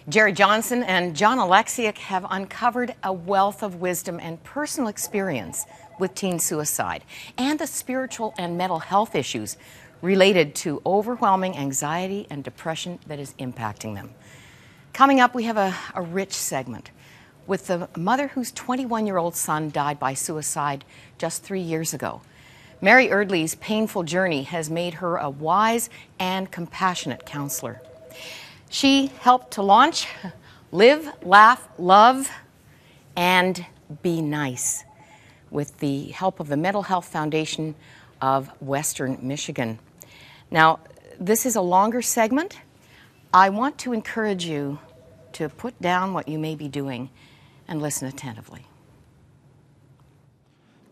Jerry Johnson and John Alexiak have uncovered a wealth of wisdom and personal experience with teen suicide and the spiritual and mental health issues related to overwhelming anxiety and depression that is impacting them. Coming up, we have a rich segment with the mother whose 21-year-old son died by suicide just 3 years ago. Mary Erdley's painful journey has made her a wise and compassionate counselor. She helped to launch Live, Laugh, Love, and Be Nice with the help of the Mental Health Foundation of Western Michigan. Now, this is a longer segment. I want to encourage you to put down what you may be doing and listen attentively.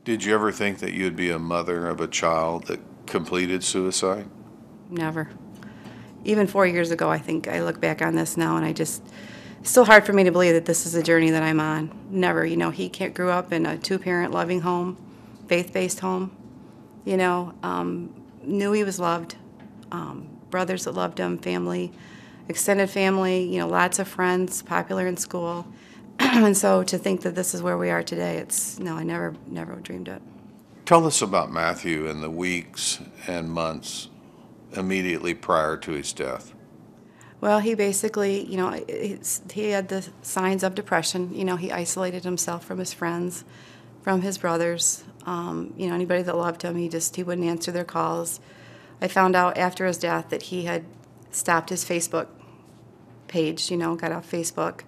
Did you ever think that you'd be a mother of a child that completed suicide? Never. Even 4 years ago, I think I look back on this now and it's still hard for me to believe that this is a journey that I'm on. Never. He grew up in a two-parent loving home, faith-based home, knew he was loved, brothers that loved him, family, extended family, lots of friends, popular in school. And so to think that this is where we are today, I never dreamed it. Tell us about Matthew in the weeks and months immediately prior to his death. Well, he basically, he had the signs of depression. He isolated himself from his friends, from his brothers. Anybody that loved him, he wouldn't answer their calls. I found out after his death that he had stopped his Facebook page, got off Facebook.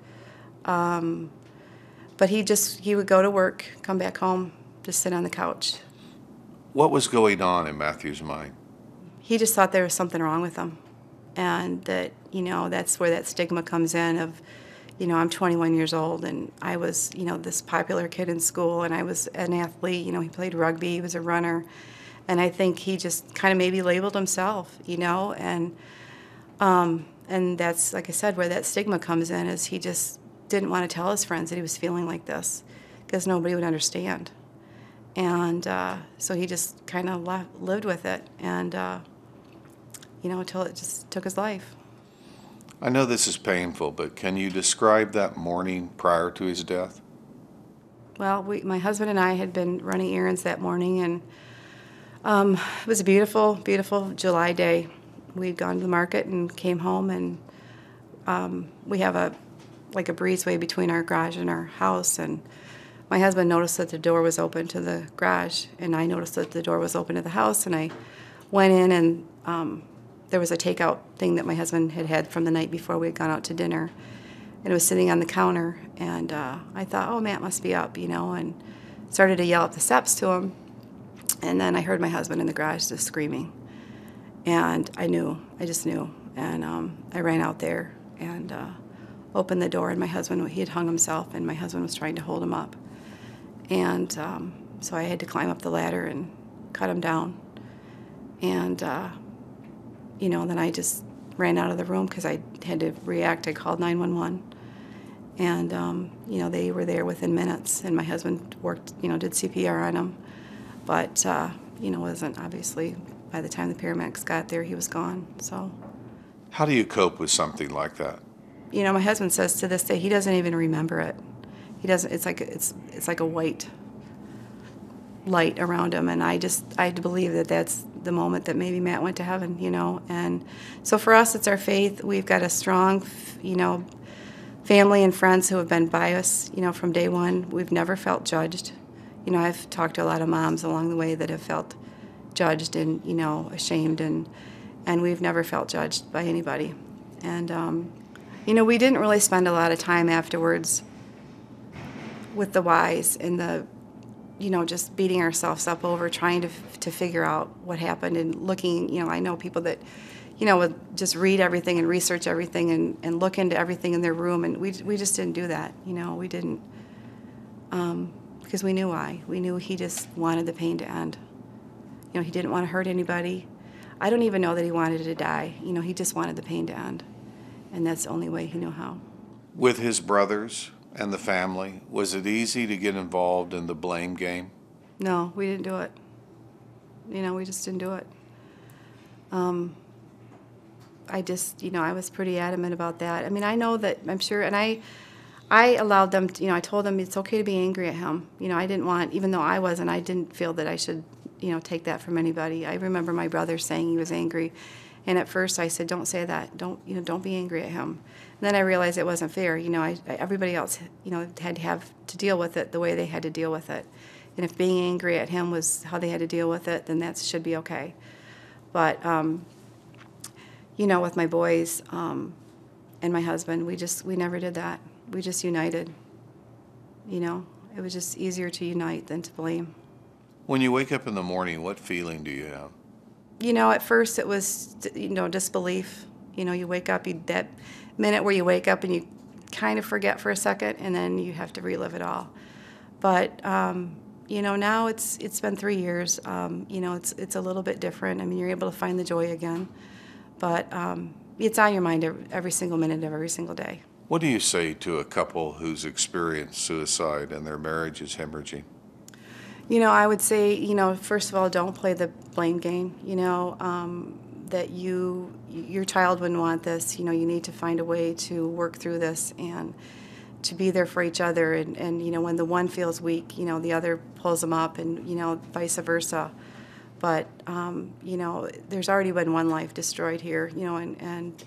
But he would go to work, come back home, just sit on the couch. What was going on in Matthew's mind? He just thought there was something wrong with him. And that, that's where that stigma comes in of, I'm 21 years old and I was, this popular kid in school and I was an athlete, he played rugby, he was a runner. And I think he just kind of maybe labeled himself, and that's, like I said, where that stigma comes in is he just didn't want to tell his friends that he was feeling like this because nobody would understand. And so he just kind of lived with it and, until it just took his life. I know this is painful, but can you describe that morning prior to his death? Well, my husband and I had been running errands that morning, and it was a beautiful, beautiful July day. We'd gone to the market and came home, and we have a breezeway between our garage and our house, and my husband noticed that the door was open to the garage, and I noticed that the door was open to the house, and I went in, and there was a takeout thing that my husband had from the night before we had gone out to dinner, and it was sitting on the counter, and I thought, oh, Matt must be up, and started to yell up the steps to him, and then I heard my husband in the garage just screaming, and I just knew, and I ran out there and opened the door, and my husband, he had hung himself, and my husband was trying to hold him up, and so I had to climb up the ladder and cut him down, and then I just ran out of the room because I had to react. I called 911, and they were there within minutes, and my husband did CPR on him, but wasn't, obviously, by the time the paramedics got there, he was gone. So how do you cope with something like that? My husband says to this day he doesn't even remember it. He doesn't. It's like a white light around him, and I believe that that's the moment that maybe Matt went to heaven, and so for us it's our faith. We've got a strong, family and friends who have been by us, from day one. We've never felt judged. I've talked to a lot of moms along the way that have felt judged and, ashamed, and we've never felt judged by anybody. And, we didn't really spend a lot of time afterwards with the whys and the, just beating ourselves up over trying to figure out what happened and looking, I know people that, would just read everything and research everything and look into everything in their room, and we just didn't do that, we didn't, because we knew why. We knew he just wanted the pain to end. He didn't want to hurt anybody. I don't even know that he wanted to die. He just wanted the pain to end, and that's the only way he knew how. With his brothers and the family, was it easy to get involved in the blame game? No, we didn't do it. We just didn't do it. I just, I was pretty adamant about that. I mean, I know that, I'm sure, and I allowed them to, I told them it's okay to be angry at him. I didn't want, even though I wasn't, I didn't feel that I should, take that from anybody. I remember my brother saying he was angry, and at first I said, don't say that. Don't be angry at him. And then I realized it wasn't fair. Everybody else, had to have to deal with it the way they had to deal with it. And if being angry at him was how they had to deal with it, then that should be okay. But, with my boys and my husband, we never did that. We just united. It was just easier to unite than to blame. When you wake up in the morning, what feeling do you have? At first it was, disbelief. You wake up, that minute where you wake up and you kind of forget for a second, and then you have to relive it all. But, now it's been 3 years. It's a little bit different. I mean, you're able to find the joy again. But it's on your mind every single minute of every single day. What do you say to a couple who's experienced suicide and their marriage is hemorrhaging? I would say, first of all, don't play the blame game. That your child wouldn't want this. You need to find a way to work through this and to be there for each other. And when the one feels weak, the other pulls them up, and vice versa. But there's already been one life destroyed here. And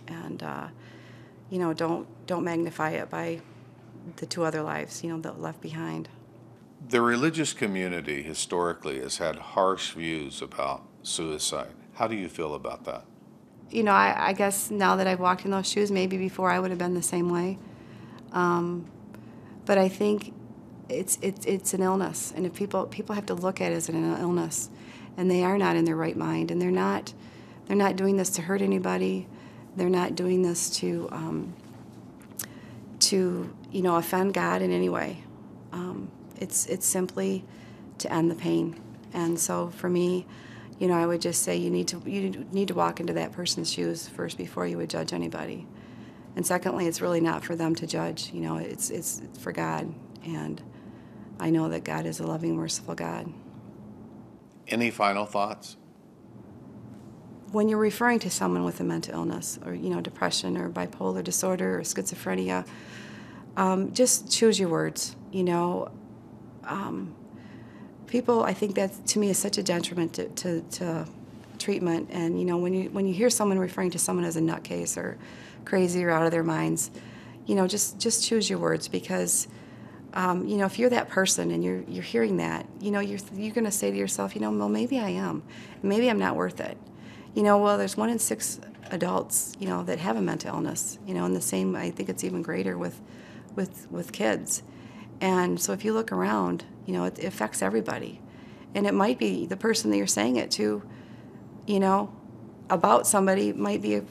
don't magnify it by the 2 other lives, that left behind. The religious community historically has had harsh views about suicide. How do you feel about that? I guess now that I've walked in those shoes, maybe before I would have been the same way. But I think it's an illness, and if people have to look at it as an illness, and they are not in their right mind, and they're not doing this to hurt anybody. They're not doing this to offend God in any way. It's simply to end the pain. And so for me, I would just say you need to walk into that person's shoes first before you would judge anybody. And secondly, it's really not for them to judge. It's for God. And I know that God is a loving, merciful God. Any final thoughts? When you're referring to someone with a mental illness, or depression, or bipolar disorder, or schizophrenia, just choose your words. People, I think that to me is such a detriment to treatment. And when you hear someone referring to someone as a nutcase or crazy or out of their minds, just choose your words, because if you're that person and you're hearing that, you're going to say to yourself, well, maybe I am, maybe I'm not worth it. Well, there's 1 in 6 adults, that have a mental illness, and the same, I think it's even greater with kids. And so if you look around, it affects everybody. And it might be the person that you're saying it to, about somebody might be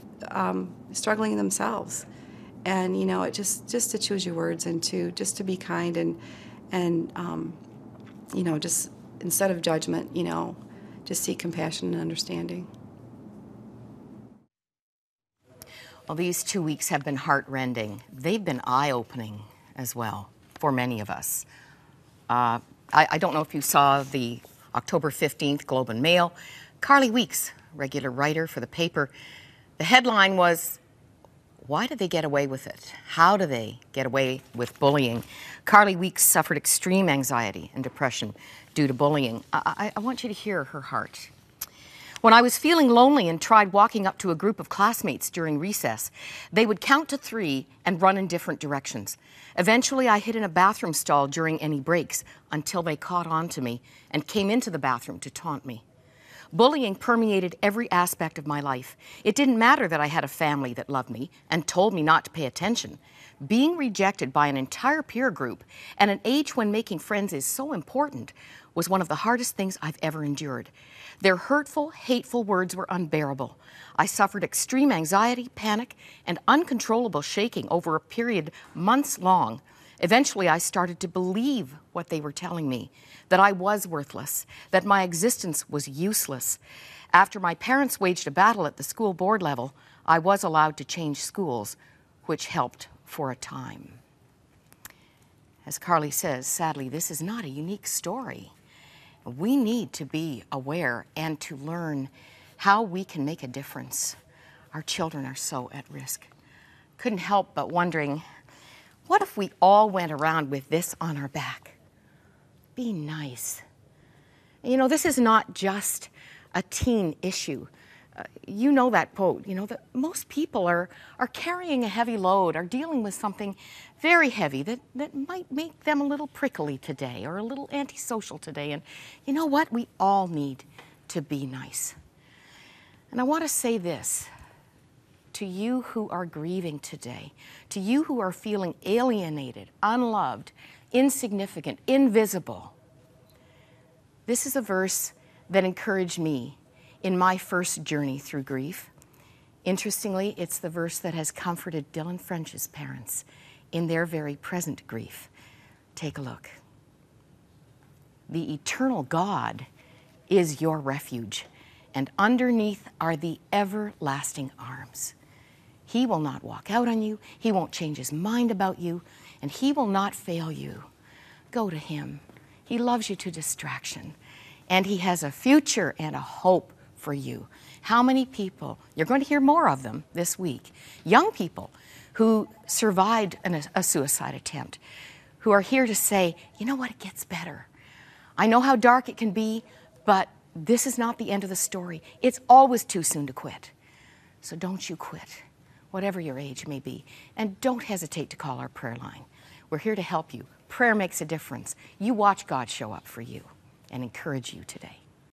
struggling themselves. And, it just to choose your words, and just to be kind, and just instead of judgment, just seek compassion and understanding. Well, these 2 weeks have been heart-rending. They've been eye-opening as well for many of us. I don't know if you saw the October 15th Globe and Mail. Carly Weeks, regular writer for the paper, the headline was, "Why did they get away with it? How do they get away with bullying?" Carly Weeks suffered extreme anxiety and depression due to bullying. I want you to hear her heart. "When I was feeling lonely and tried walking up to a group of classmates during recess, they would count to 3 and run in different directions. Eventually, I hid in a bathroom stall during any breaks until they caught on to me and came into the bathroom to taunt me. Bullying permeated every aspect of my life. It didn't matter that I had a family that loved me and told me not to pay attention. Being rejected by an entire peer group at an age when making friends is so important was one of the hardest things I've ever endured. Their hurtful, hateful words were unbearable. I suffered extreme anxiety, panic, and uncontrollable shaking over a period months long. Eventually, I started to believe what they were telling me, that I was worthless, that my existence was useless. After my parents waged a battle at the school board level, I was allowed to change schools, which helped for a time." As Carly says, sadly, this is not a unique story. We need to be aware and to learn how we can make a difference. Our children are so at risk. Couldn't help but wondering, what if we all went around with this on our back? Be nice. You know, this is not just a teen issue. You know that quote, you know, that most people are carrying a heavy load, are dealing with something very heavy that might make them a little prickly today or a little antisocial today. And you know what? We all need to be nice. And I want to say this to you who are grieving today, to you who are feeling alienated, unloved, insignificant, invisible. This is a verse that encouraged me in my first journey through grief. Interestingly, it's the verse that has comforted Dylan French's parents in their very present grief. Take a look. The eternal God is your refuge, and underneath are the everlasting arms. He will not walk out on you. He won't change his mind about you, and he will not fail you. Go to him. He loves you to distraction, and he has a future and a hope for you. How many people, you're going to hear more of them this week, young people who survived a suicide attempt, who are here to say, you know what, it gets better. I know how dark it can be, but this is not the end of the story. It's always too soon to quit. So don't you quit, whatever your age may be. And don't hesitate to call our prayer line. We're here to help you. Prayer makes a difference. You watch God show up for you and encourage you today.